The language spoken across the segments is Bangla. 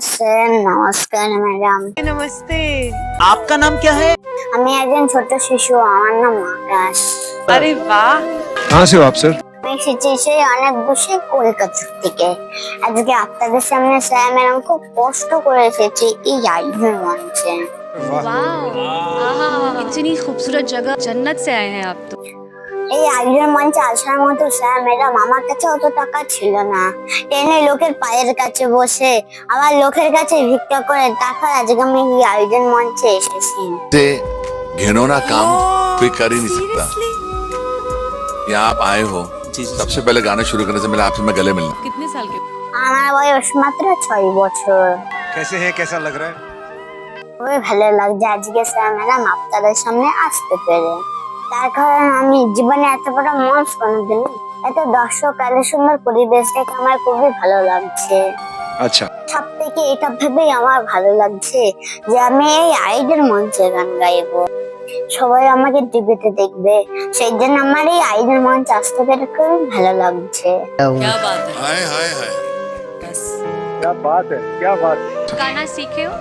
স্যার নমস্কার ম্যাডাম। नमस्ते। आपका नाम क्या है? আমি একজন ছোট শিশু, আমার নাম আকাশ। अरे वाह। कहाँ से हो आप सर? আমি এসেছি সেই অনেক দূরে কলকাতা থেকে। আজকে আপনাদের সামনে স্যার ম্যাডাম খুব কষ্ট করে এসেছি এই আইডল মঞ্চে। इतनी खूबसूरत जगह, जन्नत से आए हैं आप तो। এই আইডল মঞ্চে আসার মতো স্যার ম্যাডাম আমার কাছে অত টাকা ছিল না। ট্রেনে লোকের পায়ের কাছে বসে আবার লোকের কাছে ভিক্ষা করে তারপর আজকে আমি এই আইডল মঞ্চে এসেছি। से घिनौना काम कोई कर ही नहीं सकता। यहाँ आप आए हो, सबसे पहले गाना शुरू करने से पहले आपसे मैं गले मिलना। कितने साल के? আমার বয়স মাত্র 6 বছর। कैसे हैं, कैसा लग रहा है? খুবই ভালো লাগছে আজকে স্যার ম্যাডাম আপনাদের সামনে আসতে পেরে। তার কারণ আমি জীবনে এত বড় মঞ্চ কোনোদিন, এত দর্শক এত সুন্দর পরিবেশ দেখে আমার খুবই ভালো লাগছে। अच्छा, সব থেকে এটা ভেবেই আমার ভালো লাগছে যে আমি এই আইডল মঞ্চে গান গাইবো, সবাই আমাকে টিভিতে দেখবে, সেই জন্য আমার এই আইডল মঞ্চ আসতে পেরে খুবই ভালো লাগছে। क्या बात है। हाय हाय हाय। बस क्या बात है, क्या बात है। गाना सीखे हो?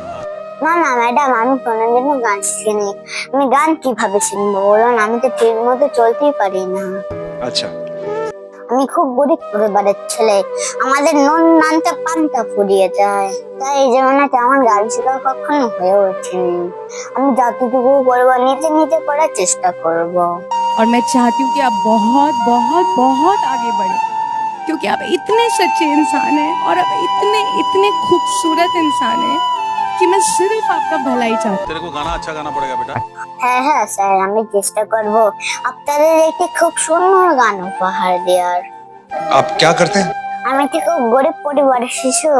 না না ম্যাডাম, আমি কোনোদিনও গান শিখিনি। আমি গান কিভাবে শিখবো বলুন, আমি তো ঠিক মতো চলতেই পারি না। अच्छा, আমি খুব গরিব পরিবারের ছেলে, আমাদের নুন নানতে পান্তা ফুরিয়ে যায়, তাই এই জীবনে তেমন গান শেখা কখনো হয়ে ওঠেনি। আমি যতটুকু করবো নিজে নিজে করার চেষ্টা করব। और मैं चाहती हूँ कि आप बहुत बहुत बहुत आगे बढ़े, क्योंकि आप इतने सच्चे इंसान हैं और आप इतने इतने खूबसूरत इंसान हैं कि मैं सिर्फ आपका भलाई चाहती हूँ। तेरे को गाना अच्छा गाना पड़ेगा बेटा। হ্যাঁ হ্যাঁ স্যার, আমি চেষ্টা করব আপনাদের একটি খুব সুন্দর গান উপহার দেওয়ার। आप क्या करते हैं? আমি তো খুব গরিব পরিবারের শিশু,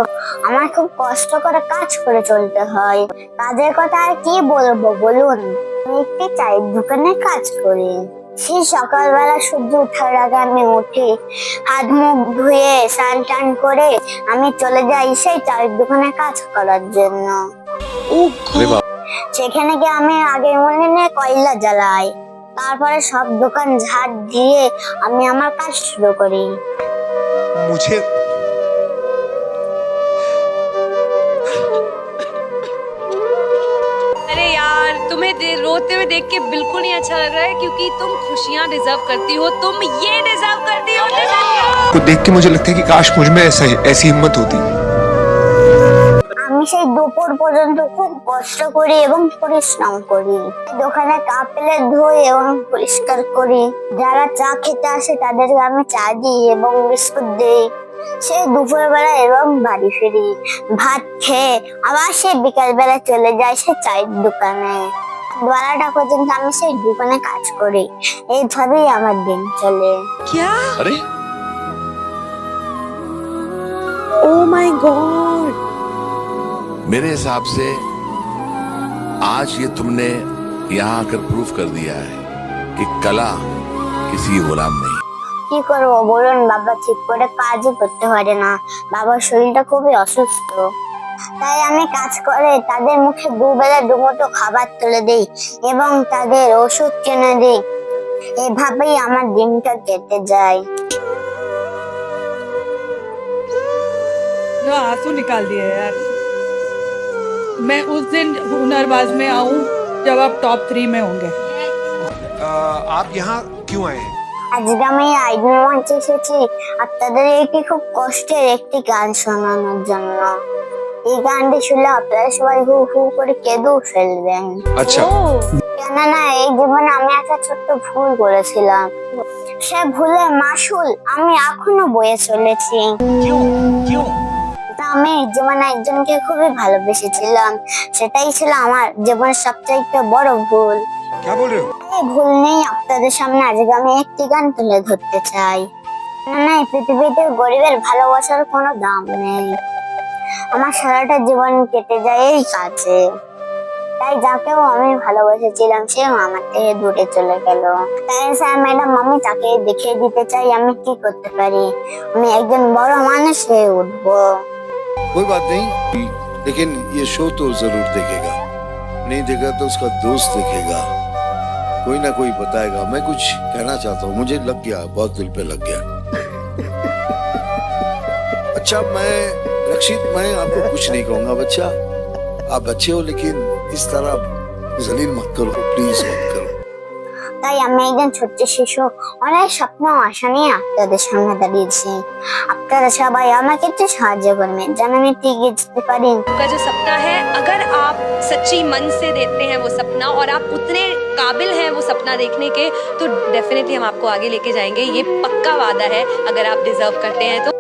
আমার খুব কষ্ট করে কাজ করে চলতে হয়। কাজের কথা আর কি বলবো বলুন, আমি একটি চায়ের দোকানে কাজ করি। সেই সকালবেলা সূর্য ওঠার আগে আমি উঠি, হাত মুখ ধুয়ে স্নান টান করে আমি চলে যাই সেই চায়ের দোকানে কাজ করার জন্য। अरे बाप সেখানে গিয়ে আমি আগে মনে নিয়ে কয়লা জ্বালাই, তারপরে সব দোকান ঝাড় দিয়ে আমি আমার কাজ শুরু করি। मुझे अरे यार, तुम्हें रोते हुए देख के बिल्कुल नहीं अच्छा लग रहा है, क्योंकि तुम खुशियाँ डिजर्व करती हो, तुम ये डिजर्व करती हो। को देख के मुझे लगता है कि काश मुझ में ऐसी हिम्मत होती। আমি সেই দুপুর পর্যন্ত খুব কষ্ট করি এবং পরিশ্রম করি। দোকানে কাপ প্লেট ধুই এবং পরিষ্কার করি। যারা চা খেতে আসে তাদেরকে আমি চা দিই এবং বিস্কুট দিই। সেই দুপুর বেলা এবং বাড়ি ফিরি, ভাত খেয়ে আবার সেই বিকাল বেলা চলে যাই সেই চায়ের দোকানে। 12টা পর্যন্ত আমি সেই দোকানে কাজ করি। এইভাবেই আমার দিন চলে। क्या? अरे ओ माय गॉड। मेरे हिसाब से आज ये तुमने यहाँ आकर प्रूफ कर दिया है कि कला किसी की गुलाम नहीं। কি করবো বলুন, বাবা ঠিক করে কাজই করতে পারে না, বাবার শরীরটা খুবই অসুস্থ। তাই আমি কাজ করে তাদের মুখে দুবেলা দুমুঠো খাবার তুলে দিই এবং তাদের ওষুধ কিনে দিই। এভাবেই আমার দিনটা কেটে যায়। जो आंसू निकाल दिए यार। मैं उस दिन हुनरबाज में आऊं जब आप टॉप 3 में होंगे। आप यहाँ क्यों आए हैं? আজকে আমি আইডল মঞ্চে এসেছি আপনাদের একটি খুব কষ্টের একটি গান শোনানোর জন্য। এই গানটি শুনলে আপনারা সবাই হু হু করে কেঁদেও ফেলবেন। अच्छा, কেননা এই জীবনে আমি একটা ছোট্ট ভুল করেছিলাম, সে ভুলের মাসুল আমি এখনো বয়ে চলেছি। তা আমি জীবনে একজনকে খুবই ভালোবেসেছিলাম, সেটাই ছিল আমার জীবনের সবচেয়ে বড় ভুল। क्या बोल रहे हो? এই ভুল নেই আপনাদের সামনে আজকে আমি একটি গান তুলে ধরতে চাই। না, এই পৃথিবীতে গরিবের ভালোবাসার কোনো দাম নেই। আমার সারাটা জীবন কেটে যায় এই কাজে, তাই যাকেও আমি ভালোবেসেছিলাম সেও আমার থেকে দূরে চলে গেল। তাই স্যার ম্যাডাম, আমি তাকে দেখিয়ে দিতে চাই আমি কি করতে পারি, আমি একজন বড় মানুষ হয়ে উঠবো। कोई बात नहीं, लेकिन ये शो तो जरूर देखेगा, नहीं देगा तो उसका दोस्त देखेगा, कोई ना कोई बताएगा। मैं कुछ कहना चाहता हूँ, मुझे लग गया, बहुत दिल पे लग गया। अच्छा, मैं रक्षित, मैं आपको कुछ नहीं कहूंगा बच्चा, आप बच्चे हो लेकिन इस तरह जलील मत करो, प्लीज मत करो। তাই আমি একজন ছোট্ট শিশু, অনেক স্বপ্ন আশা নিয়ে আপনাদের সামনে দাঁড়িয়েছি। আপনারা সবাই আমাকে একটু সাহায্য করবেন যেন আমি এগিয়ে যেতে পারি। आपका जो सपना है, अगर आप सच्ची मन से देखते हैं वो सपना और आप उतने काबिल हैं वो सपना देखने के, तो डेफिनेटली हम आपको आगे लेके जाएंगे। ये पक्का वादा है, अगर आप डिजर्व करते हैं तो।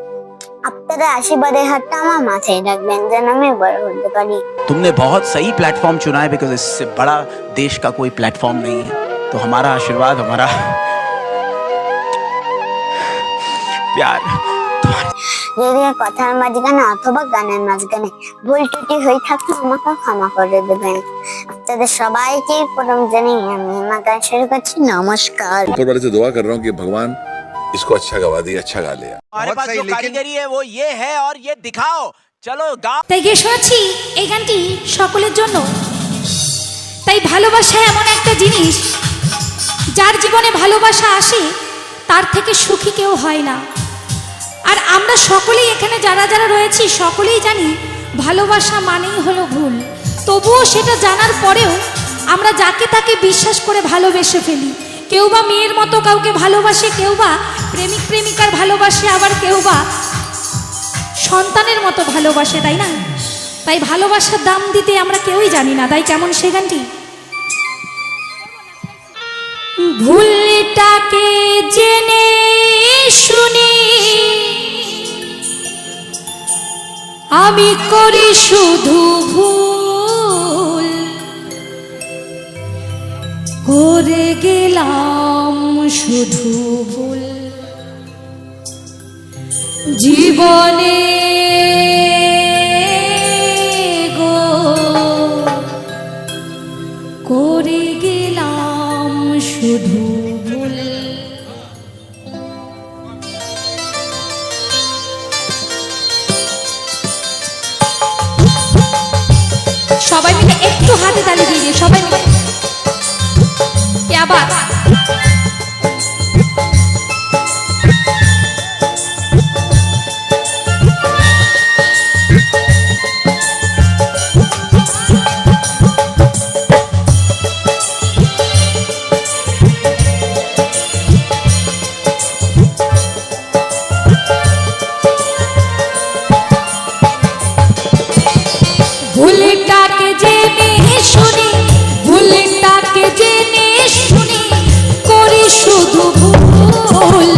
আপনারা আশীর্বাদের হাতটা আমার মাথায় রাখবেন যেন আমি বড় হতে পারি। तुमने बहुत सही प्लेटफॉर्म चुना है, बिकॉज इससे बड़ा देश का कोई प्लेटफॉर्म नहीं है। तो हमारा आशीर्वाद, हमारा प्यार যদি কথার মাঝখানে অথবা গানের মাঝখানে ভুল ত্রুটি হয়ে থাকলে আমাকে ক্ষমা করে দেবেন। আপনাদের সবাইকে প্রণাম জানিয়ে আমি আমার গান শুরু করছি। নমস্কার। ऊपर वाले से दुआ कर रहा हूँ कि भगवान इसको अच्छा गवा दिया, अच्छा गा लिया। हमारे पास जो कारीगरी है वो ये है, और ये दिखाओ, चलो गाओ। তাই গিয়ে শোনাচ্ছি এই গানটি সকলের জন্য। তাই ভালোবাসা এমন একটা জিনিস, যার জীবনে ভালোবাসা আসে তার থেকে সুখী কেউ হয় না। আর আমরা সকলেই এখানে যারা যারা রয়েছি সকলেই জানি ভালোবাসা মানেই হলো ভুল। তবুও সেটা জানার পরেও আমরা যাকে তাকে বিশ্বাস করে ভালোবেসে ফেলি। কেউ বা মেয়ের মতো কাউকে ভালোবাসে, কেউ বা প্রেমিক প্রেমিকার ভালোবাসে, আবার কেউ বা সন্তানের মতো ভালোবাসে, তাই না? তাই ভালোবাসার দাম দিতে আমরা কেউই জানি না। তাই কেমন সে গানটি, ভুলটাকে জেনে শুনে আমি করি শুধু ভুল, করে গেলাম শুধু ভুল জীবনে গো, করে গেলাম শুধু ভুল। সবাই মিলে একটু হাতে তালি দিয়ে দিয়ে সবাই মিলে আবার ভুলটাকে জেনে শুনি, ভুলটাকে জেনে শুনি করি শুধু ভুল,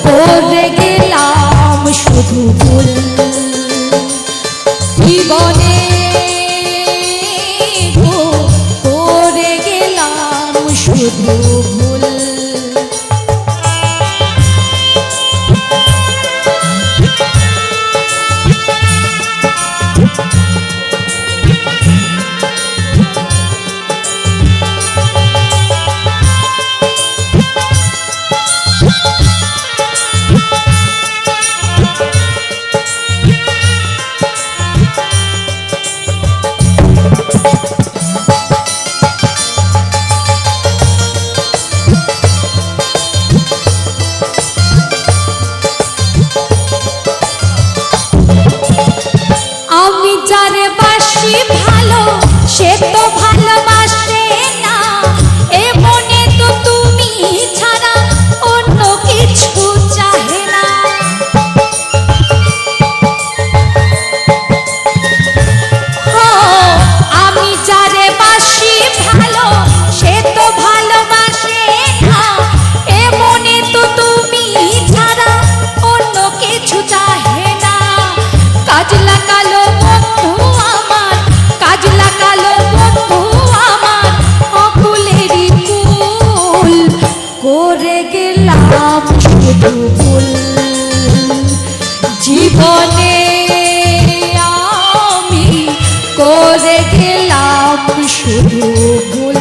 করে গেলাম শুধু ভুল জীবনে গো, করে গেলাম শুধু ভুল। আমি যারে বাসি ভালো সে তো ভালোবাসে না, এ মনে তো তুমি ছাড়া অন্য কিছু চাহে না। আমি যারে বাসি ভালো সে তো ভালোবাসে না, এ মনে তো তুমি ছাড়া অন্য কিছু চাহে না। কাজ লাগালো বন্ধু আমার, কাজ লাগালো বন্ধু আমার, অকুলেরই কুল, করে গেলাম শুধু ভুল জীবনে আমি, করে গেলাম শুধু ভুল।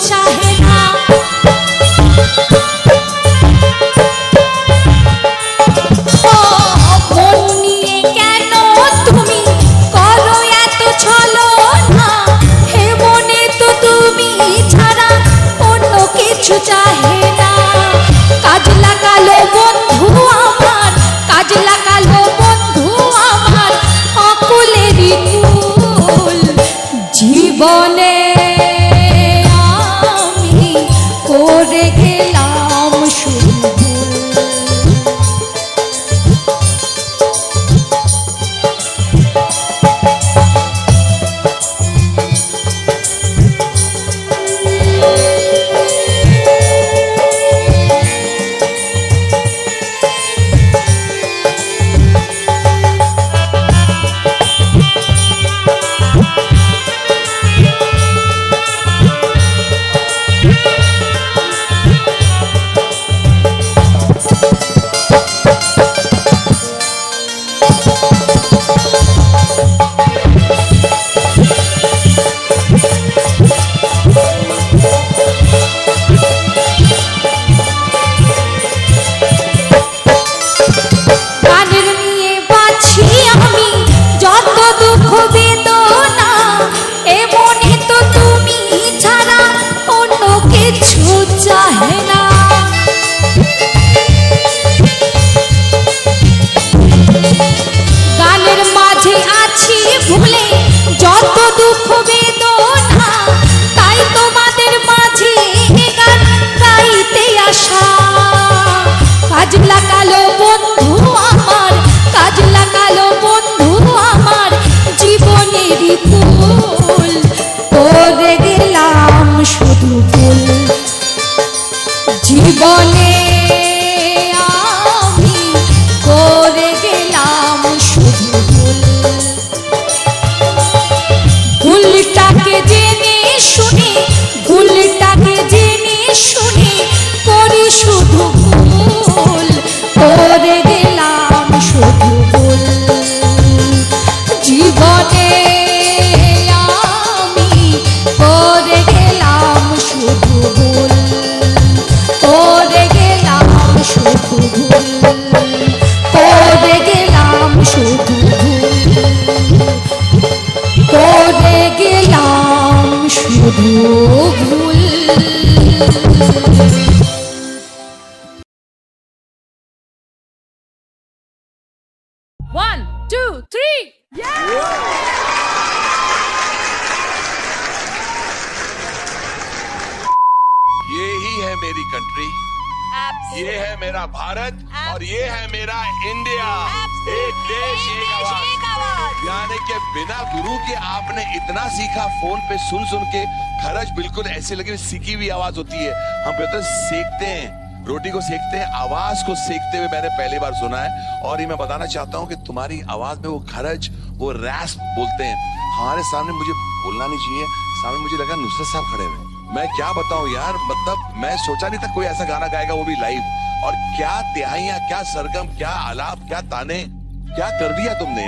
চাহে না। ও মন নিয়ে কেন তুমি করো এত ছলনা, হে মনে তো তুমি ছাড়া অন্য কিছু চাহে না। কাজ লাগালো বন্ধু আমার, কাজ লাগালো বন্ধু আমার, অকুলেরই কুল। জীবনে আমি করে গেলাম শুধু ভুল। গানের নিয়ে বাঁচি আমি যত দুঃখ বেদনা, এ মনে তো তুমি ছাড়া অন্য কিছু চাহে না। গানের মাঝে আছি ভুলে যত দুঃখ বেদনা, তাই তোমাদের মাঝে এ গান গাইতে আসা। কাজ লাগালো বন্ধু আমার, কাজ লাগালো বন্ধু আমার, জীবনেরই ফুল করে গেলাম শুধু ফুল। জীবনে আমি করে গেলাম শুধু ভুল। ভুলটাকে জেনে শুনে, ভুলটাকে জেনে শুনে করি শুধু ভুল, করে গেলাম শুধু ভুল। জীবনে আমি করে গেলাম শুধু ভুল, করে গেলাম শুধু ভুল, করে গেলাম শুধু ভুল, করে গেলাম শুধু ভুল। One, two, three. ये ही है मेरी कंट्री, ये है मेरा भारत और ये है मेरा इंडिया। एक देश एक आवाज। यानी कि बिना गुरु के आपने इतना सीखा, फोन पे सुन सुन के खरच बिल्कुल ऐसे लगे सीखी हुई आवाज होती है। हम बेहतर सीखते हैं, रोटी को सेकते हैं, आवाज को सेकते हुए मैंने पहली बार सुना है। और ये मैं बताना चाहता हूँ कि तुम्हारी आवाज में वो खरच, वो रैस्प बोलते हैं, हमारे सामने मुझे बोलना नहीं चाहिए, सामने मुझे लगा नुसरत साहब खड़े हुए। मैं क्या बताऊं यार, मतलब मैं सोचा नहीं था कोई ऐसा गाना गाएगा, वो भी लाइव। और क्या तिहाइयां, क्या सरगम, क्या आलाप, क्या ताने, क्या कर दिया तुमने यार।